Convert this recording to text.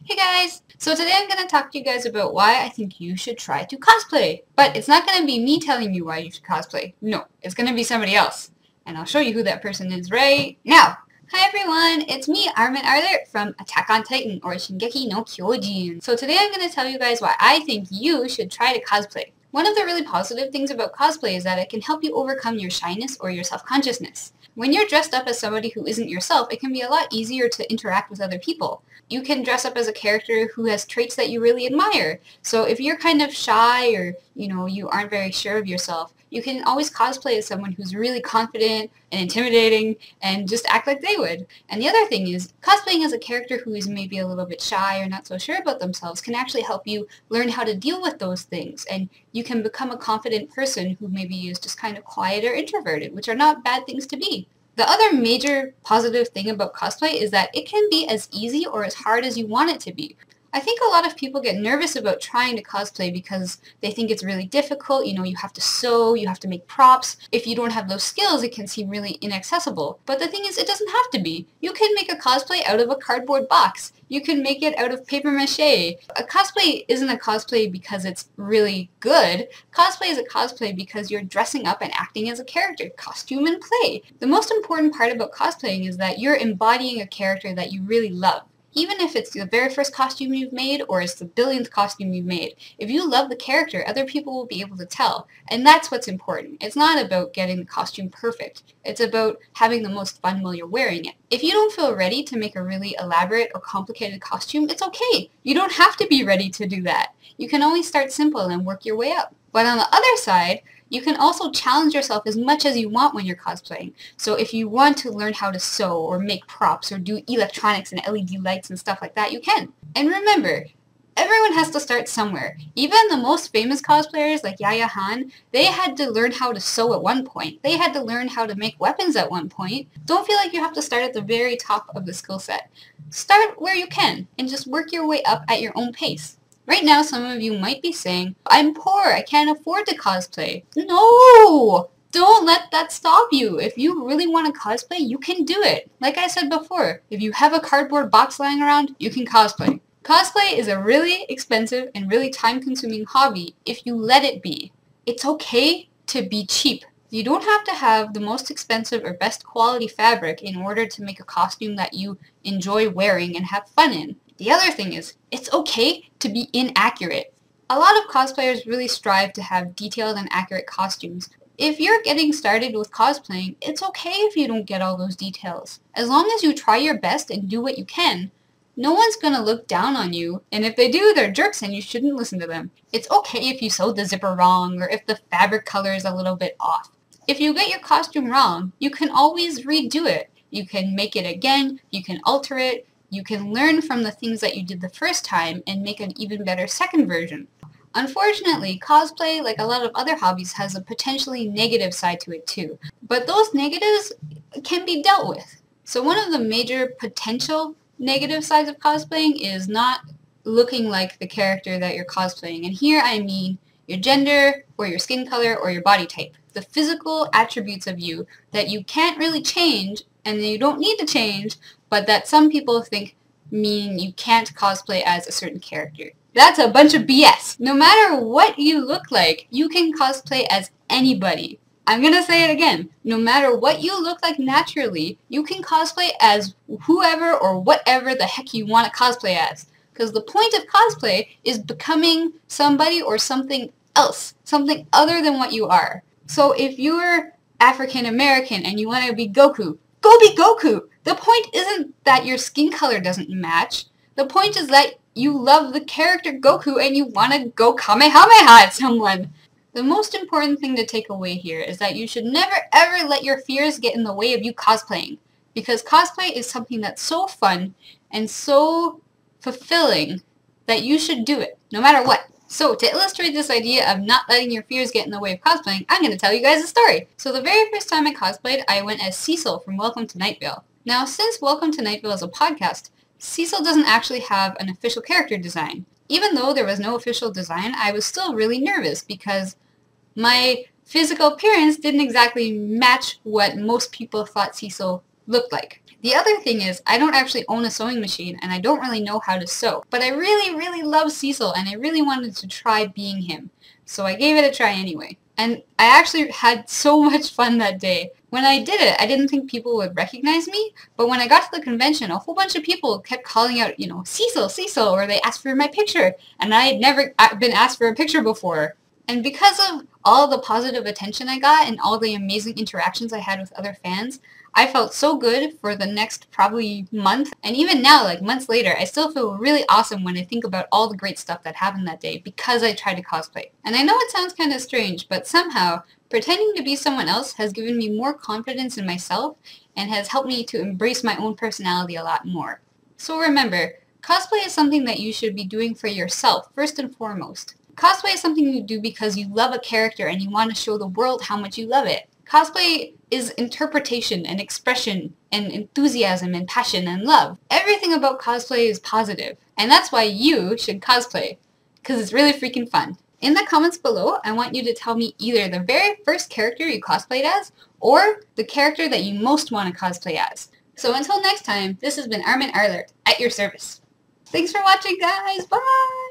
Hey guys! So today I'm going to talk to you guys about why I think you should try to cosplay. But it's not going to be me telling you why you should cosplay. No, it's going to be somebody else. And I'll show you who that person is right now. Hi everyone, it's me, Armin Arler from Attack on Titan or Shingeki no Kyojin. So today I'm going to tell you guys why I think you should try to cosplay. One of the really positive things about cosplay is that it can help you overcome your shyness or your self-consciousness. When you're dressed up as somebody who isn't yourself, it can be a lot easier to interact with other people. You can dress up as a character who has traits that you really admire. So if you're kind of shy or, you aren't very sure of yourself, you can always cosplay as someone who's really confident and intimidating and just act like they would. And the other thing is, cosplaying as a character who is maybe a little bit shy or not so sure about themselves can actually help you learn how to deal with those things. And you can become a confident person who maybe is just kind of quiet or introverted, which are not bad things to be. The other major positive thing about cosplay is that it can be as easy or as hard as you want it to be. I think a lot of people get nervous about trying to cosplay because they think it's really difficult. You have to sew, you have to make props. If you don't have those skills, it can seem really inaccessible. But the thing is, it doesn't have to be. You can make a cosplay out of a cardboard box. You can make it out of paper mache. A cosplay isn't a cosplay because it's really good. Cosplay is a cosplay because you're dressing up and acting as a character. Costume and play. The most important part about cosplaying is that you're embodying a character that you really love. Even if it's the very first costume you've made or it's the billionth costume you've made, if you love the character, other people will be able to tell. And that's what's important. It's not about getting the costume perfect. It's about having the most fun while you're wearing it. If you don't feel ready to make a really elaborate or complicated costume, it's okay. You don't have to be ready to do that. You can always start simple and work your way up. But on the other side, you can also challenge yourself as much as you want when you're cosplaying. So if you want to learn how to sew or make props or do electronics and LED lights and stuff like that, you can. And remember, everyone has to start somewhere. Even the most famous cosplayers like Yaya Han, they had to learn how to sew at one point. They had to learn how to make weapons at one point. Don't feel like you have to start at the very top of the skill set. Start where you can and just work your way up at your own pace. Right now, some of you might be saying, I'm poor, I can't afford to cosplay. No! Don't let that stop you. If you really want to cosplay, you can do it. Like I said before, if you have a cardboard box lying around, you can cosplay. Cosplay is a really expensive and really time-consuming hobby if you let it be. It's okay to be cheap. You don't have to have the most expensive or best quality fabric in order to make a costume that you enjoy wearing and have fun in. The other thing is, it's okay to be inaccurate. A lot of cosplayers really strive to have detailed and accurate costumes. If you're getting started with cosplaying, it's okay if you don't get all those details. As long as you try your best and do what you can, no one's gonna look down on you, and if they do, they're jerks and you shouldn't listen to them. It's okay if you sewed the zipper wrong or if the fabric color is a little bit off. If you get your costume wrong, you can always redo it. You can make it again, you can alter it, you can learn from the things that you did the first time and make an even better second version. Unfortunately, cosplay, like a lot of other hobbies, has a potentially negative side to it too. But those negatives can be dealt with. So one of the major potential negative sides of cosplaying is not looking like the character that you're cosplaying. And here I mean your gender, or your skin color, or your body type. The physical attributes of you that you can't really change and you don't need to change, but that some people think mean you can't cosplay as a certain character. That's a bunch of BS. No matter what you look like, you can cosplay as anybody. I'm gonna say it again. No matter what you look like naturally, you can cosplay as whoever or whatever the heck you want to cosplay as. Because the point of cosplay is becoming somebody or something else, something other than what you are. So if you're African American and you want to be Goku, go be Goku! The point isn't that your skin color doesn't match. The point is that you love the character Goku and you want to go Kamehameha at someone. The most important thing to take away here is that you should never ever let your fears get in the way of you cosplaying. Because cosplay is something that's so fun and so fulfilling that you should do it, no matter what. So to illustrate this idea of not letting your fears get in the way of cosplaying, I'm going to tell you guys a story. So the very first time I cosplayed, I went as Cecil from Welcome to Night Vale. Now, since Welcome to Night Vale is a podcast, Cecil doesn't actually have an official character design. Even though there was no official design, I was still really nervous because my physical appearance didn't exactly match what most people thought Cecil looked like. The other thing is, I don't actually own a sewing machine and I don't really know how to sew. But I really love Cecil and I really wanted to try being him. So I gave it a try anyway. And I actually had so much fun that day. When I did it, I didn't think people would recognize me, but when I got to the convention, a whole bunch of people kept calling out, you know, Cecil, Cecil, or they asked for my picture, and I had never been asked for a picture before. And because of all the positive attention I got and all the amazing interactions I had with other fans, I felt so good for the next probably month. And even now, like months later, I still feel really awesome when I think about all the great stuff that happened that day because I tried to cosplay. And I know it sounds kind of strange, but somehow pretending to be someone else has given me more confidence in myself and has helped me to embrace my own personality a lot more. So remember, cosplay is something that you should be doing for yourself first and foremost. Cosplay is something you do because you love a character and you want to show the world how much you love it. Cosplay is interpretation and expression and enthusiasm and passion and love. Everything about cosplay is positive, and that's why you should cosplay, because it's really freaking fun. In the comments below, I want you to tell me either the very first character you cosplayed as, or the character that you most want to cosplay as. So until next time, this has been Armin Arlert, at your service. Thanks for watching, guys! Bye!